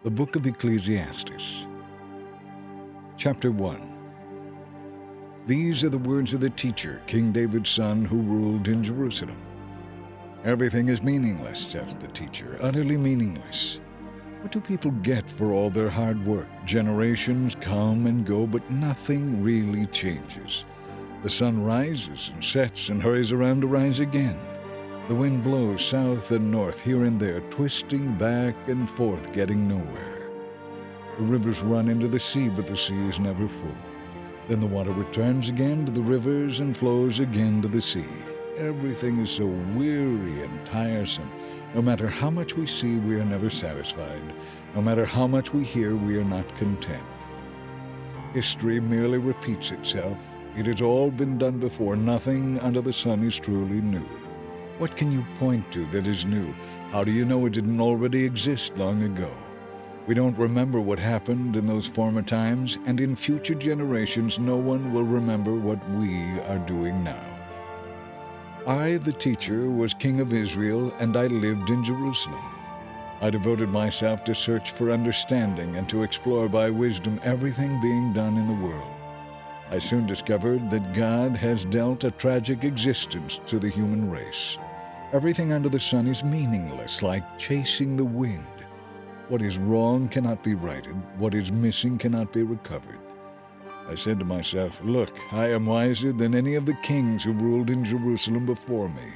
The Book of Ecclesiastes, Chapter 1. These are the words of the teacher, King David's son, who ruled in Jerusalem. Everything is meaningless, says the teacher, utterly meaningless. What do people get for all their hard work? Generations come and go, but nothing really changes. The sun rises and sets and hurries around to rise again. The wind blows south and north, here and there, twisting back and forth, getting nowhere. The rivers run into the sea, but the sea is never full. Then the water returns again to the rivers and flows again to the sea. Everything is so weary and tiresome. No matter how much we see, we are never satisfied. No matter how much we hear, we are not content. History merely repeats itself. It has all been done before. Nothing under the sun is truly new. What can you point to that is new? How do you know it didn't already exist long ago? We don't remember what happened in those former times, and in future generations no one will remember what we are doing now. I, the teacher, was king of Israel, and I lived in Jerusalem. I devoted myself to search for understanding and to explore by wisdom everything being done in the world. I soon discovered that God has dealt a tragic existence to the human race. Everything under the sun is meaningless, like chasing the wind. What is wrong cannot be righted. What is missing cannot be recovered. I said to myself, look, I am wiser than any of the kings who ruled in Jerusalem before me.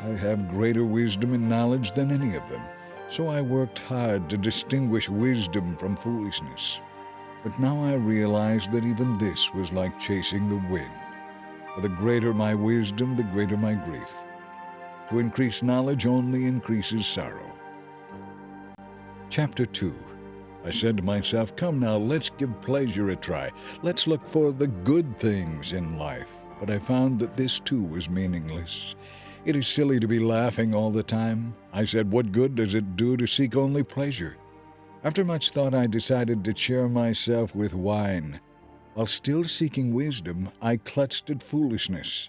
I have greater wisdom and knowledge than any of them. So I worked hard to distinguish wisdom from foolishness. But now I realize that even this was like chasing the wind. For the greater my wisdom, the greater my grief. To increase knowledge only increases sorrow. Chapter 2. I said to myself, come now, let's give pleasure a try. Let's look for the good things in life. But I found that this too was meaningless. It is silly to be laughing all the time. I said, what good does it do to seek only pleasure? After much thought, I decided to cheer myself with wine. While still seeking wisdom, I clutched at foolishness.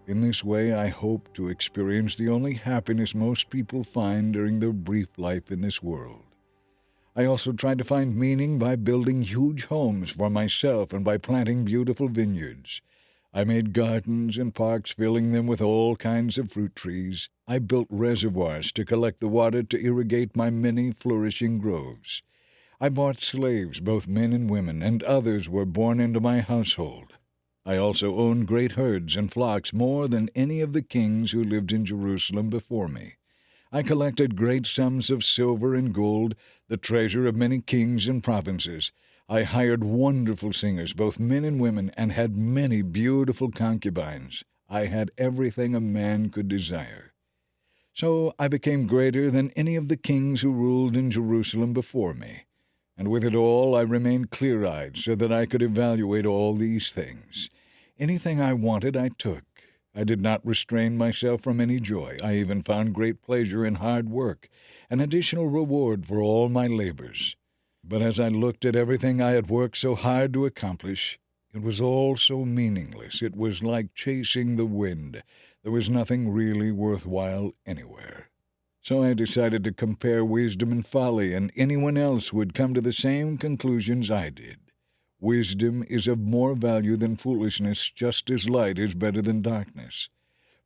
In this way, I hope to experience the only happiness most people find during their brief life in this world. I also tried to find meaning by building huge homes for myself and by planting beautiful vineyards. I made gardens and parks, filling them with all kinds of fruit trees. I built reservoirs to collect the water to irrigate my many flourishing groves. I bought slaves, both men and women, and others were born into my household. I also owned great herds and flocks, more than any of the kings who lived in Jerusalem before me. I collected great sums of silver and gold, the treasure of many kings and provinces. I hired wonderful singers, both men and women, and had many beautiful concubines. I had everything a man could desire. So I became greater than any of the kings who ruled in Jerusalem before me. And with it all, I remained clear-eyed so that I could evaluate all these things. Anything I wanted, I took. I did not restrain myself from any joy. I even found great pleasure in hard work, an additional reward for all my labors. But as I looked at everything I had worked so hard to accomplish, it was all so meaningless. It was like chasing the wind. There was nothing really worthwhile anywhere. So I decided to compare wisdom and folly, and anyone else would come to the same conclusions I did. Wisdom is of more value than foolishness, just as light is better than darkness.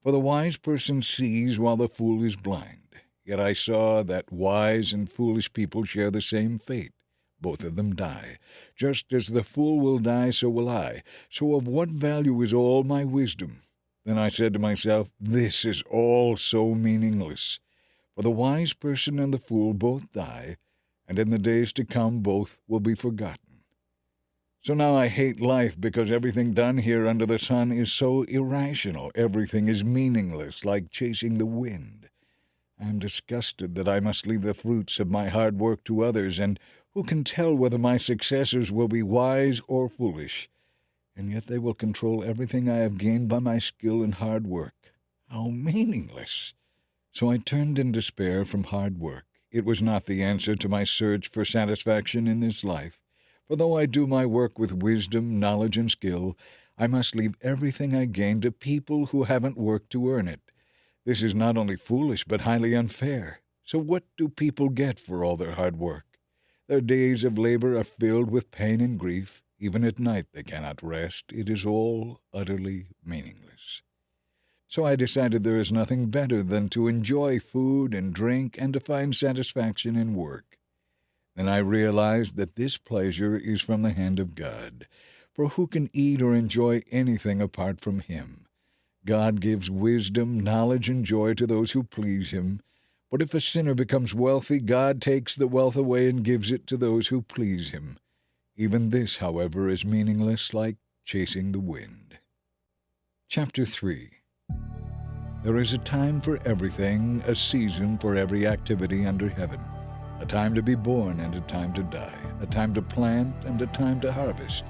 For the wise person sees while the fool is blind. Yet I saw that wise and foolish people share the same fate. Both of them die. Just as the fool will die, so will I. So of what value is all my wisdom? Then I said to myself, this is all so meaningless. For the wise person and the fool both die, and in the days to come both will be forgotten. So now I hate life because everything done here under the sun is so irrational. Everything is meaningless, like chasing the wind. I am disgusted that I must leave the fruits of my hard work to others, and who can tell whether my successors will be wise or foolish? And yet they will control everything I have gained by my skill and hard work. How meaningless! So I turned in despair from hard work. It was not the answer to my search for satisfaction in this life. For though I do my work with wisdom, knowledge, and skill, I must leave everything I gain to people who haven't worked to earn it. This is not only foolish, but highly unfair. So what do people get for all their hard work? Their days of labor are filled with pain and grief. Even at night they cannot rest. It is all utterly meaningless. So I decided there is nothing better than to enjoy food and drink and to find satisfaction in work. Then I realized that this pleasure is from the hand of God. For who can eat or enjoy anything apart from Him? God gives wisdom, knowledge, and joy to those who please Him. But if a sinner becomes wealthy, God takes the wealth away and gives it to those who please Him. Even this, however, is meaningless, like chasing the wind. Chapter 3. There is a time for everything, a season for every activity under heaven, a time to be born and a time to die, a time to plant and a time to harvest,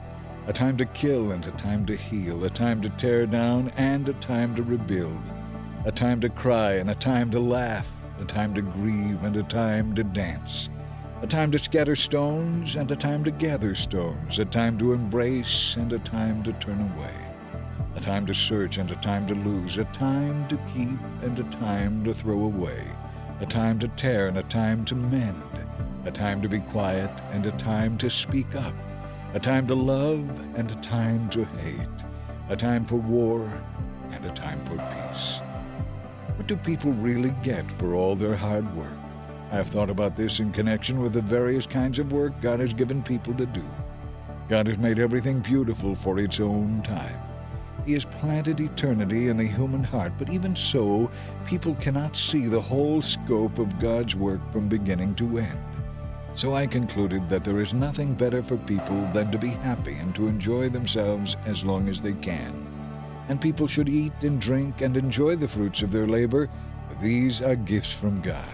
a time to kill and a time to heal, a time to tear down and a time to rebuild, a time to cry and a time to laugh, a time to grieve and a time to dance, a time to scatter stones and a time to gather stones, a time to embrace and a time to turn away, a time to search and a time to lose, a time to keep and a time to throw away, a time to tear and a time to mend, a time to be quiet and a time to speak up, a time to love and a time to hate, a time for war and a time for peace. What do people really get for all their hard work? I have thought about this in connection with the various kinds of work God has given people to do. God has made everything beautiful for its own time. He has planted eternity in the human heart, but even so, people cannot see the whole scope of God's work from beginning to end. So I concluded that there is nothing better for people than to be happy and to enjoy themselves as long as they can. And people should eat and drink and enjoy the fruits of their labor, for these are gifts from God.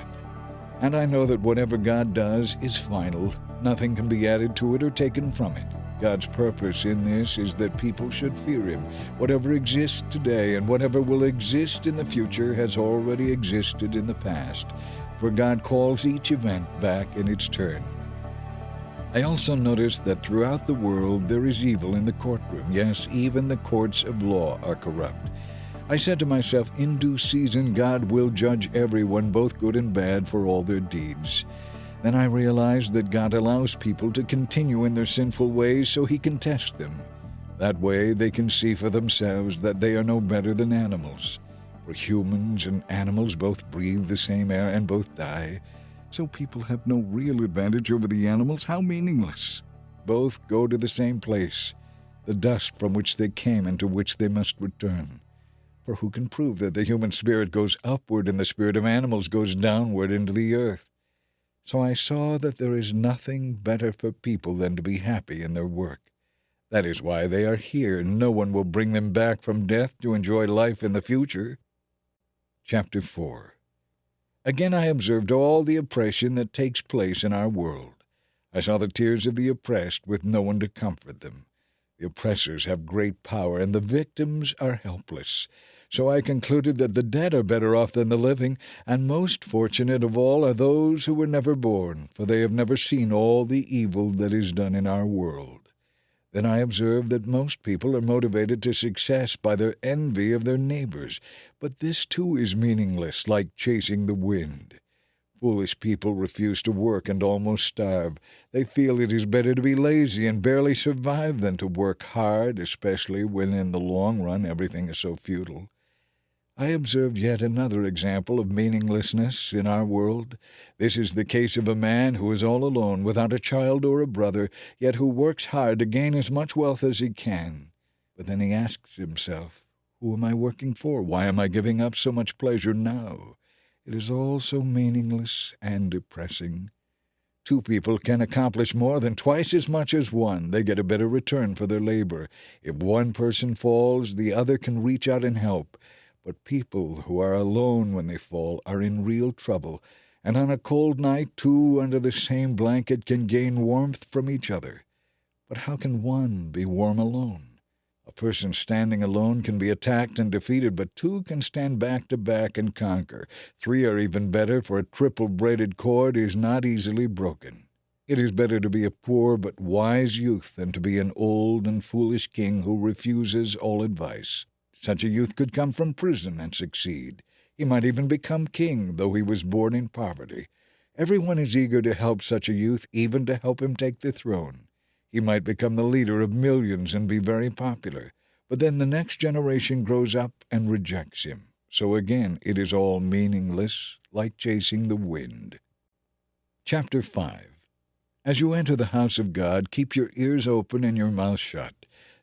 And I know that whatever God does is final. Nothing can be added to it or taken from it. God's purpose in this is that people should fear Him. Whatever exists today and whatever will exist in the future has already existed in the past, for God calls each event back in its turn. I also noticed that throughout the world there is evil in the courtroom. Yes, even the courts of law are corrupt. I said to myself, in due season God will judge everyone, both good and bad, for all their deeds. Then I realized that God allows people to continue in their sinful ways so He can test them. That way they can see for themselves that they are no better than animals. For humans and animals both breathe the same air and both die, so people have no real advantage over the animals. How meaningless! Both go to the same place, the dust from which they came and to which they must return. For who can prove that the human spirit goes upward and the spirit of animals goes downward into the earth? So I saw that there is nothing better for people than to be happy in their work. That is why they are here. No one will bring them back from death to enjoy life in the future. Chapter 4. Again I observed all the oppression that takes place in our world. I saw the tears of the oppressed with no one to comfort them. The oppressors have great power, and the victims are helpless. So I concluded that the dead are better off than the living, and most fortunate of all are those who were never born, for they have never seen all the evil that is done in our world. Then I observed that most people are motivated to success by their envy of their neighbors, but this too is meaningless, like chasing the wind. Foolish people refuse to work and almost starve. They feel it is better to be lazy and barely survive than to work hard, especially when in the long run everything is so futile. I observed yet another example of meaninglessness in our world. This is the case of a man who is all alone, without a child or a brother, yet who works hard to gain as much wealth as he can. But then he asks himself, who am I working for? Why am I giving up so much pleasure now? It is all so meaningless and depressing. Two people can accomplish more than twice as much as one. They get a better return for their labor. If one person falls, the other can reach out and help. But people who are alone when they fall are in real trouble, and on a cold night, two under the same blanket can gain warmth from each other. But how can one be warm alone? A person standing alone can be attacked and defeated, but two can stand back to back and conquer. Three are even better, for a triple-braided cord is not easily broken. It is better to be a poor but wise youth than to be an old and foolish king who refuses all advice. Such a youth could come from prison and succeed. He might even become king, though he was born in poverty. Everyone is eager to help such a youth, even to help him take the throne. He might become the leader of millions and be very popular, but then the next generation grows up and rejects him. So again, it is all meaningless, like chasing the wind. Chapter 5. As you enter the house of God, keep your ears open and your mouth shut.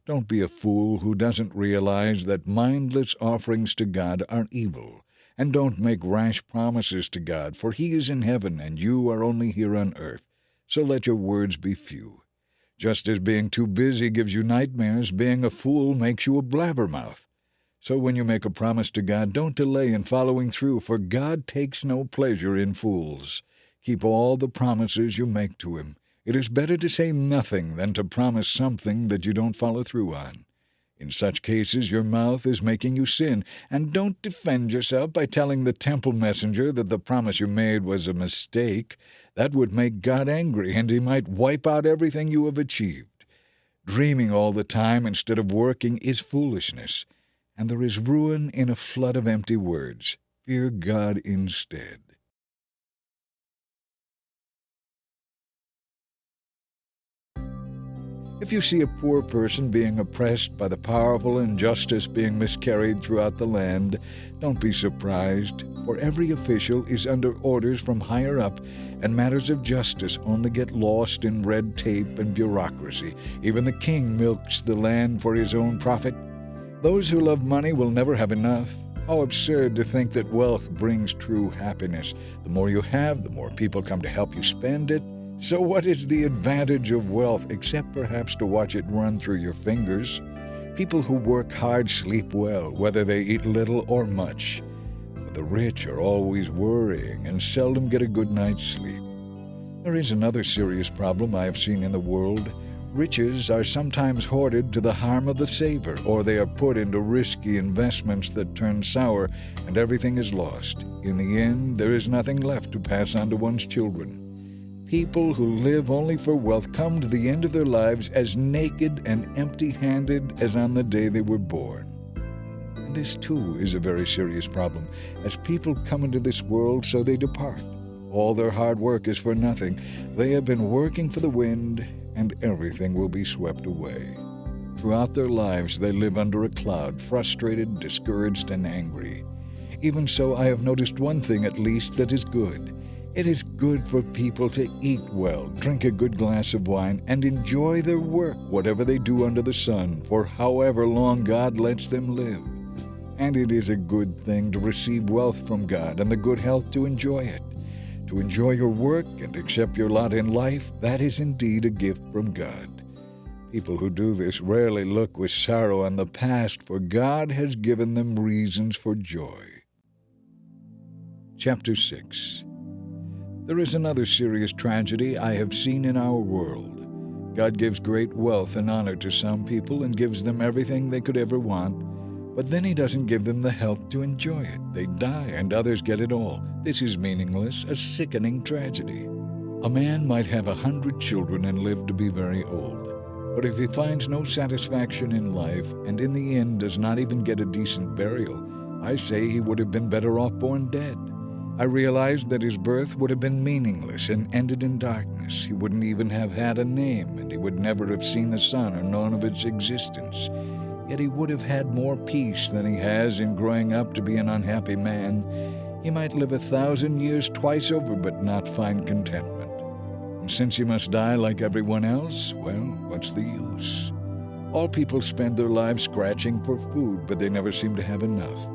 Don't be a fool who doesn't realize that mindless offerings to God are evil. And don't make rash promises to God, for He is in heaven and you are only here on earth. So let your words be few. Just as being too busy gives you nightmares, being a fool makes you a blabbermouth. So when you make a promise to God, don't delay in following through, for God takes no pleasure in fools. Keep all the promises you make to Him. It is better to say nothing than to promise something that you don't follow through on. In such cases, your mouth is making you sin, and don't defend yourself by telling the temple messenger that the promise you made was a mistake. That would make God angry, and He might wipe out everything you have achieved. Dreaming all the time instead of working is foolishness, and there is ruin in a flood of empty words. Fear God instead. If you see a poor person being oppressed by the powerful and justice being miscarried throughout the land, don't be surprised, for every official is under orders from higher up, and matters of justice only get lost in red tape and bureaucracy. Even the king milks the land for his own profit. Those who love money will never have enough. How absurd to think that wealth brings true happiness. The more you have, the more people come to help you spend it. So what is the advantage of wealth, except perhaps to watch it run through your fingers? People who work hard sleep well, whether they eat little or much. But the rich are always worrying and seldom get a good night's sleep. There is another serious problem I have seen in the world. Riches are sometimes hoarded to the harm of the saver, or they are put into risky investments that turn sour, and everything is lost. In the end, there is nothing left to pass on to one's children. People who live only for wealth come to the end of their lives as naked and empty-handed as on the day they were born. And this, too, is a very serious problem. As people come into this world, so they depart. All their hard work is for nothing. They have been working for the wind, and everything will be swept away. Throughout their lives, they live under a cloud, frustrated, discouraged, and angry. Even so, I have noticed one thing at least that is good. It is good for people to eat well, drink a good glass of wine, and enjoy their work, whatever they do under the sun, for however long God lets them live. And it is a good thing to receive wealth from God and the good health to enjoy it. To enjoy your work and accept your lot in life, that is indeed a gift from God. People who do this rarely look with sorrow on the past, for God has given them reasons for joy. Chapter 6. There is another serious tragedy I have seen in our world. God gives great wealth and honor to some people and gives them everything they could ever want, but then He doesn't give them the health to enjoy it. They die and others get it all. This is meaningless, a sickening tragedy. A man might have 100 children and live to be very old, but if he finds no satisfaction in life and in the end does not even get a decent burial, I say he would have been better off born dead. I realized that his birth would have been meaningless and ended in darkness. He wouldn't even have had a name, and he would never have seen the sun or known of its existence. Yet he would have had more peace than he has in growing up to be an unhappy man. He might live 1,000 years twice over, but not find contentment. And since he must die like everyone else, well, what's the use? All people spend their lives scratching for food, but they never seem to have enough.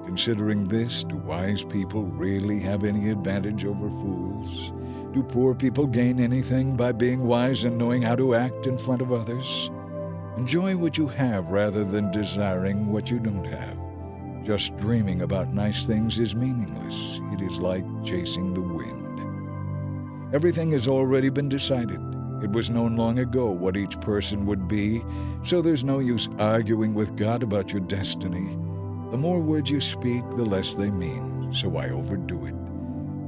Considering this, do wise people really have any advantage over fools? Do poor people gain anything by being wise and knowing how to act in front of others? Enjoy what you have rather than desiring what you don't have. Just dreaming about nice things is meaningless. It is like chasing the wind. Everything has already been decided. It was known long ago what each person would be, so there's no use arguing with God about your destiny. The more words you speak, the less they mean, so why overdo it?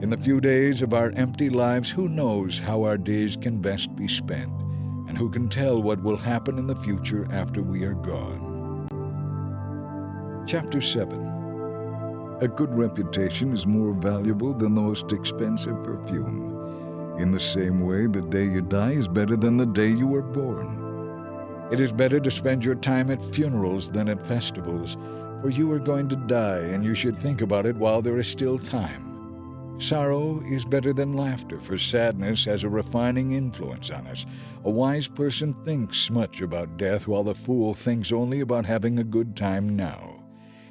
In the few days of our empty lives, who knows how our days can best be spent, and who can tell what will happen in the future after we are gone? Chapter 7. A good reputation is more valuable than the most expensive perfume. In the same way, the day you die is better than the day you were born. It is better to spend your time at funerals than at festivals, for you are going to die, and you should think about it while there is still time. Sorrow is better than laughter, for sadness has a refining influence on us. A wise person thinks much about death, while the fool thinks only about having a good time now.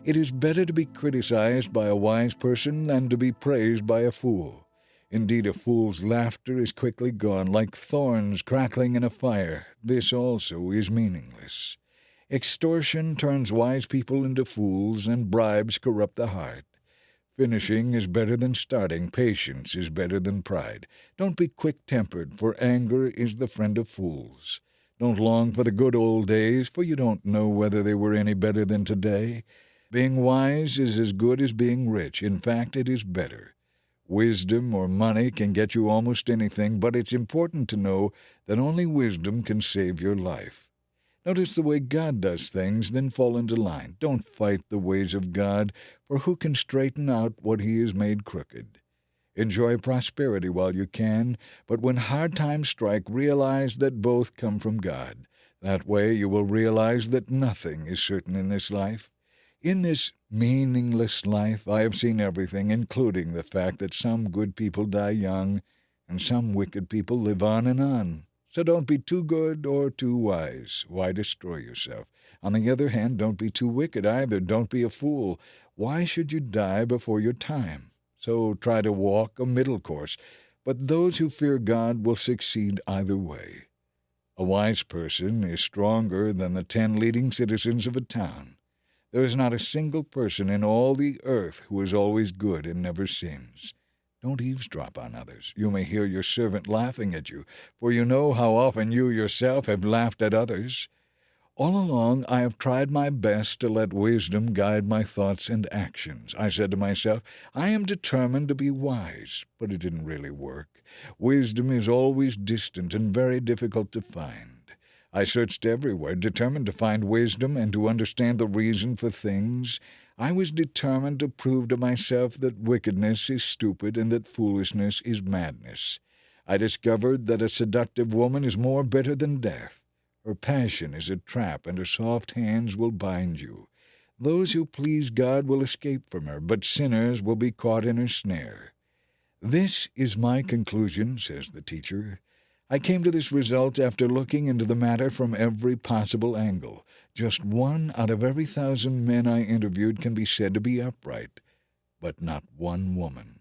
It is better to be criticized by a wise person than to be praised by a fool. Indeed, a fool's laughter is quickly gone, like thorns crackling in a fire. This also is meaningless. Extortion turns wise people into fools, and bribes corrupt the heart. Finishing is better than starting. Patience is better than pride. Don't be quick-tempered, for anger is the friend of fools. Don't long for the good old days, for you don't know whether they were any better than today. Being wise is as good as being rich. In fact, it is better. Wisdom or money can get you almost anything, but it's important to know that only wisdom can save your life. Notice the way God does things, then fall into line. Don't fight the ways of God, for who can straighten out what He has made crooked? Enjoy prosperity while you can, but when hard times strike, realize that both come from God. That way you will realize that nothing is certain in this life. In this meaningless life, I have seen everything, including the fact that some good people die young and some wicked people live on and on. So don't be too good or too wise. Why destroy yourself? On the other hand, don't be too wicked either. Don't be a fool. Why should you die before your time? So try to walk a middle course. But those who fear God will succeed either way. A wise person is stronger than the 10 leading citizens of a town. There is not a single person in all the earth who is always good and never sins. Don't eavesdrop on others. You may hear your servant laughing at you, for you know how often you yourself have laughed at others. All along I have tried my best to let wisdom guide my thoughts and actions. I said to myself, I am determined to be wise, but it didn't really work. Wisdom is always distant and very difficult to find. I searched everywhere, determined to find wisdom and to understand the reason for things. I was determined to prove to myself that wickedness is stupid and that foolishness is madness. I discovered that a seductive woman is more bitter than death. Her passion is a trap, and her soft hands will bind you. Those who please God will escape from her, but sinners will be caught in her snare. This is my conclusion, says the teacher. I came to this result after looking into the matter from every possible angle. Just 1 out of every 1,000 men I interviewed can be said to be upright, but not one woman.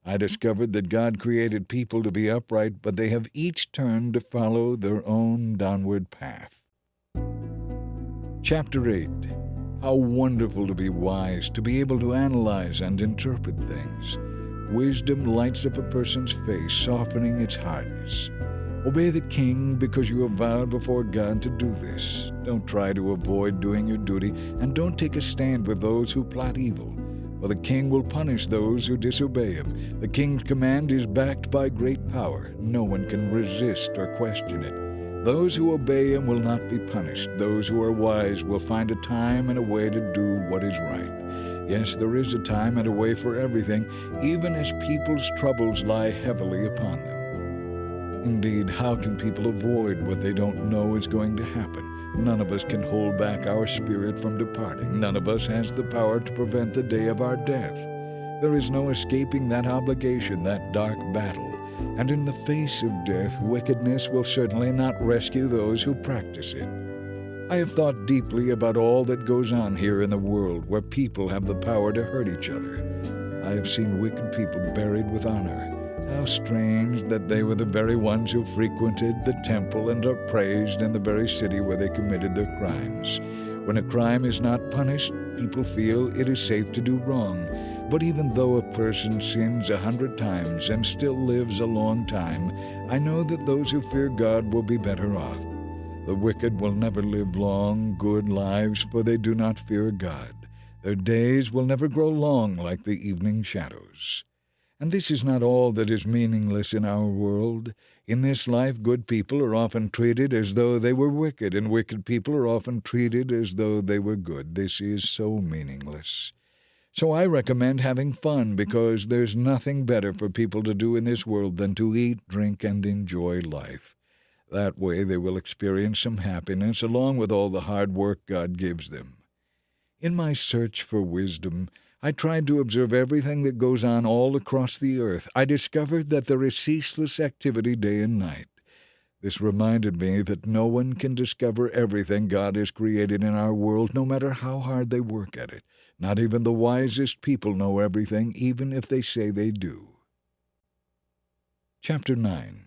I discovered that God created people to be upright, but they have each turned to follow their own downward path. Chapter 8. How wonderful to be wise, to be able to analyze and interpret things. Wisdom lights up a person's face, softening its hardness. Obey the king because you have vowed before God to do this. Don't try to avoid doing your duty, and don't take a stand with those who plot evil, for the king will punish those who disobey him. The king's command is backed by great power. No one can resist or question it. Those who obey him will not be punished. Those who are wise will find a time and a way to do what is right. Yes, there is a time and a way for everything, even as people's troubles lie heavily upon them. Indeed, how can people avoid what they don't know is going to happen? None of us can hold back our spirit from departing. None of us has the power to prevent the day of our death. There is no escaping that obligation, that dark battle. And in the face of death, wickedness will certainly not rescue those who practice it. I have thought deeply about all that goes on here in the world, where people have the power to hurt each other. I have seen wicked people buried with honor. How strange that they were the very ones who frequented the temple and are praised in the very city where they committed their crimes. When a crime is not punished, people feel it is safe to do wrong. But even though a person sins 100 times and still lives a long time, I know that those who fear God will be better off. The wicked will never live long, good lives, for they do not fear God. Their days will never grow long like the evening shadows. And this is not all that is meaningless in our world. In this life, good people are often treated as though they were wicked, and wicked people are often treated as though they were good. This is so meaningless. So I recommend having fun, because there's nothing better for people to do in this world than to eat, drink, and enjoy life. That way they will experience some happiness along with all the hard work God gives them. In my search for wisdom, I tried to observe everything that goes on all across the earth. I discovered that there is ceaseless activity day and night. This reminded me that no one can discover everything God has created in our world, no matter how hard they work at it. Not even the wisest people know everything, even if they say they do. Chapter 9.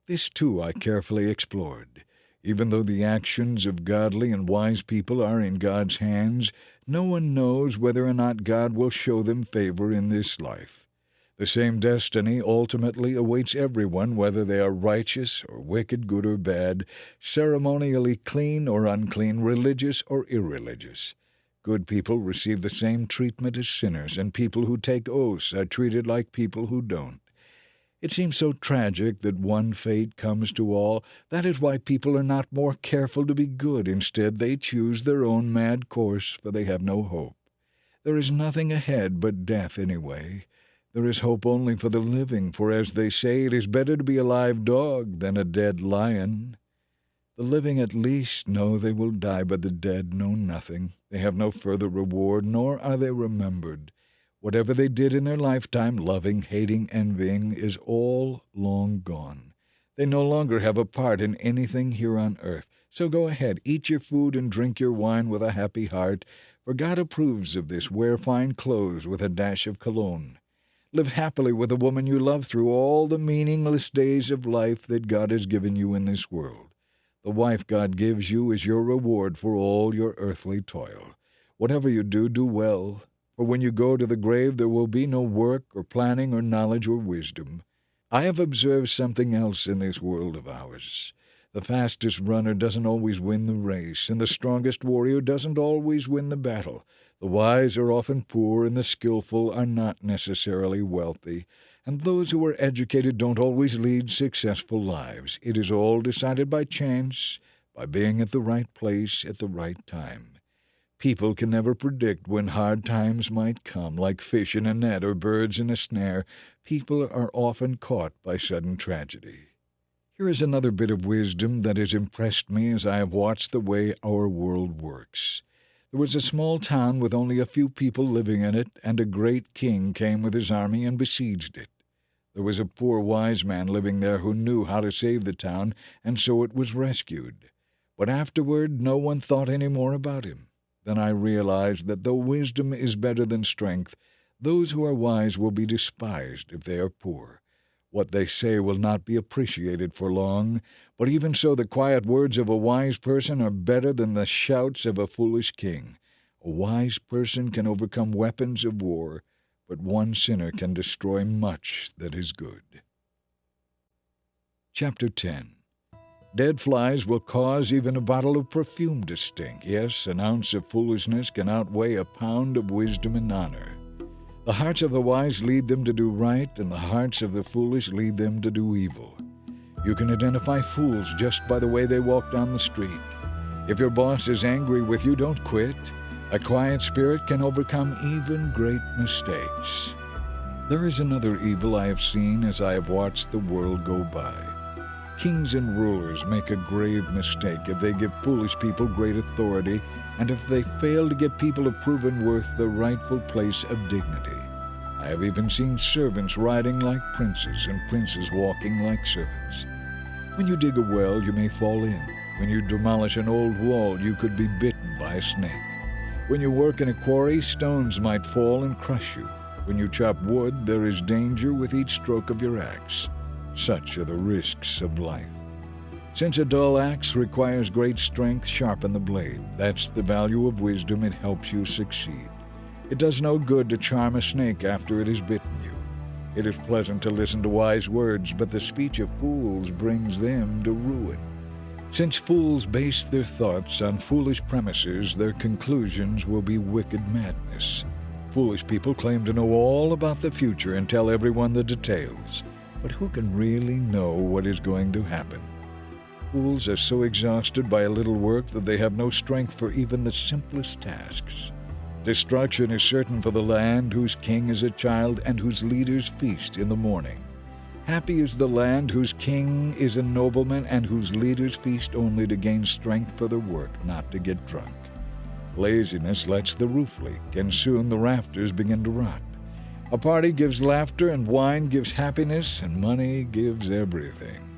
This, too, I carefully explored. Even though the actions of godly and wise people are in God's hands, no one knows whether or not God will show them favor in this life. The same destiny ultimately awaits everyone, whether they are righteous or wicked, good or bad, ceremonially clean or unclean, religious or irreligious. Good people receive the same treatment as sinners, and people who take oaths are treated like people who don't. It seems so tragic that one fate comes to all. That is why people are not more careful to be good. Instead, they choose their own mad course, for they have no hope. There is nothing ahead but death anyway. There is hope only for the living, for as they say, it is better to be a live dog than a dead lion. The living at least know they will die, but the dead know nothing. They have no further reward, nor are they remembered. Whatever they did in their lifetime, loving, hating, envying, is all long gone. They no longer have a part in anything here on earth. So go ahead, eat your food and drink your wine with a happy heart, for God approves of this. Wear fine clothes with a dash of cologne. Live happily with the woman you love through all the meaningless days of life that God has given you in this world. The wife God gives you is your reward for all your earthly toil. Whatever you do, do well. For when you go to the grave, there will be no work or planning or knowledge or wisdom. I have observed something else in this world of ours. The fastest runner doesn't always win the race, and the strongest warrior doesn't always win the battle. The wise are often poor, and the skillful are not necessarily wealthy. And those who are educated don't always lead successful lives. It is all decided by chance, by being at the right place at the right time. People can never predict when hard times might come, like fish in a net or birds in a snare. People are often caught by sudden tragedy. Here is another bit of wisdom that has impressed me as I have watched the way our world works. There was a small town with only a few people living in it, and a great king came with his army and besieged it. There was a poor wise man living there who knew how to save the town, and so it was rescued. But afterward no one thought any more about him. Then I realized that though wisdom is better than strength, those who are wise will be despised if they are poor. What they say will not be appreciated for long, but even so the quiet words of a wise person are better than the shouts of a foolish king. A wise person can overcome weapons of war, but one sinner can destroy much that is good. Chapter 10. Dead flies will cause even a bottle of perfume to stink. Yes, an ounce of foolishness can outweigh a pound of wisdom and honor. The hearts of the wise lead them to do right, and the hearts of the foolish lead them to do evil. You can identify fools just by the way they walk down the street. If your boss is angry with you, don't quit. A quiet spirit can overcome even great mistakes. There is another evil I have seen as I have watched the world go by. Kings and rulers make a grave mistake if they give foolish people great authority, and if they fail to give people of proven worth the rightful place of dignity. I have even seen servants riding like princes and princes walking like servants. When you dig a well, you may fall in. When you demolish an old wall, you could be bitten by a snake. When you work in a quarry, stones might fall and crush you. When you chop wood, there is danger with each stroke of your axe. Such are the risks of life. Since a dull axe requires great strength, sharpen the blade. That's the value of wisdom. It helps you succeed. It does no good to charm a snake after it has bitten you. It is pleasant to listen to wise words, but the speech of fools brings them to ruin. Since fools base their thoughts on foolish premises, their conclusions will be wicked madness. Foolish people claim to know all about the future and tell everyone the details. But who can really know what is going to happen? Fools are so exhausted by a little work that they have no strength for even the simplest tasks. Destruction is certain for the land whose king is a child and whose leaders feast in the morning. Happy is the land whose king is a nobleman and whose leaders feast only to gain strength for their work, not to get drunk. Laziness lets the roof leak, and soon the rafters begin to rot. A party gives laughter, and wine gives happiness, and money gives everything.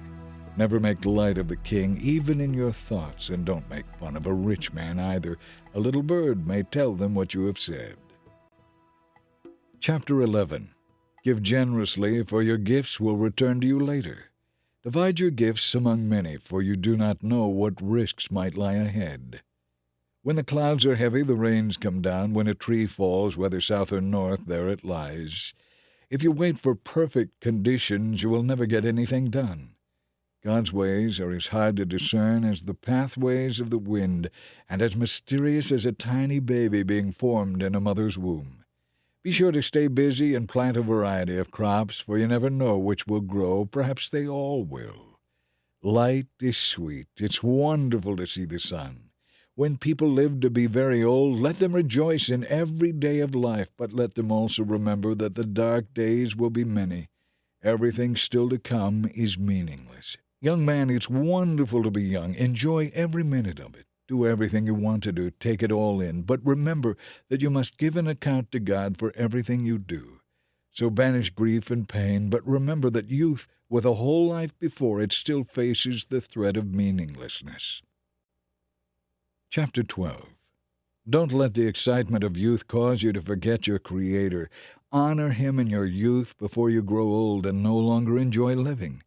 Never make light of the king, even in your thoughts, and don't make fun of a rich man either. A little bird may tell them what you have said. Chapter 11. Give generously, for your gifts will return to you later. Divide your gifts among many, for you do not know what risks might lie ahead. When the clouds are heavy, the rains come down. When a tree falls, whether south or north, there it lies. If you wait for perfect conditions, you will never get anything done. God's ways are as hard to discern as the pathways of the wind, and as mysterious as a tiny baby being formed in a mother's womb. Be sure to stay busy and plant a variety of crops, for you never know which will grow. Perhaps they all will. Light is sweet. It's wonderful to see the sun. When people live to be very old, let them rejoice in every day of life, but let them also remember that the dark days will be many. Everything still to come is meaningless. Young man, it's wonderful to be young. Enjoy every minute of it. Do everything you want to do. Take it all in. But remember that you must give an account to God for everything you do. So banish grief and pain, but remember that youth, with a whole life before it, still faces the threat of meaninglessness. Chapter 12. Don't let the excitement of youth cause you to forget your Creator. Honor Him in your youth before you grow old and no longer enjoy living.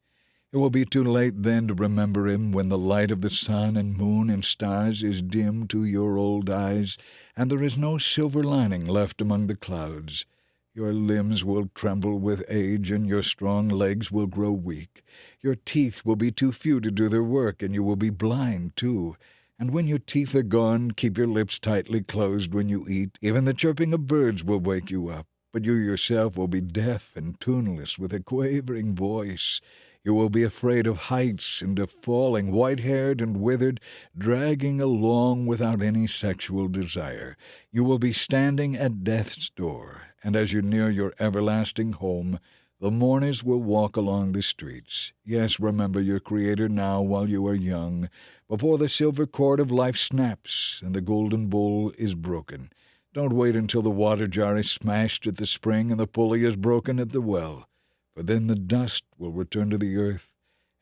It will be too late then to remember Him when the light of the sun and moon and stars is dim to your old eyes, and there is no silver lining left among the clouds. Your limbs will tremble with age, and your strong legs will grow weak. Your teeth will be too few to do their work, and you will be blind, too. And when your teeth are gone, keep your lips tightly closed when you eat. Even the chirping of birds will wake you up, but you yourself will be deaf and tuneless with a quavering voice. You will be afraid of heights and of falling, white-haired and withered, dragging along without any sexual desire. You will be standing at death's door, and as you near your everlasting home, the mourners will walk along the streets. Yes, remember your Creator now while you are young, before the silver cord of life snaps and the golden bowl is broken. Don't wait until the water jar is smashed at the spring and the pulley is broken at the well. For then the dust will return to the earth,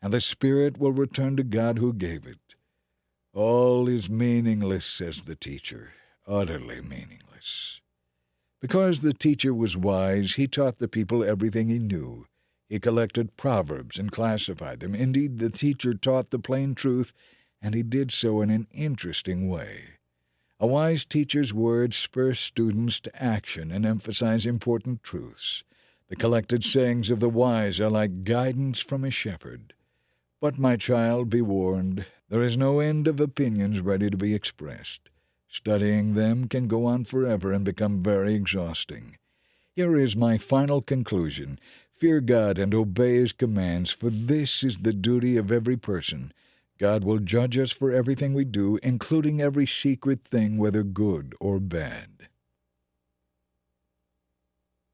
and the spirit will return to God who gave it. All is meaningless, says the teacher, utterly meaningless. Because the teacher was wise, he taught the people everything he knew. He collected proverbs and classified them. Indeed, the teacher taught the plain truth, and he did so in an interesting way. A wise teacher's words spur students to action and emphasize important truths. The collected sayings of the wise are like guidance from a shepherd. But, my child, be warned, there is no end of opinions ready to be expressed. Studying them can go on forever and become very exhausting. Here is my final conclusion. Fear God and obey His commands, for this is the duty of every person. God will judge us for everything we do, including every secret thing, whether good or bad.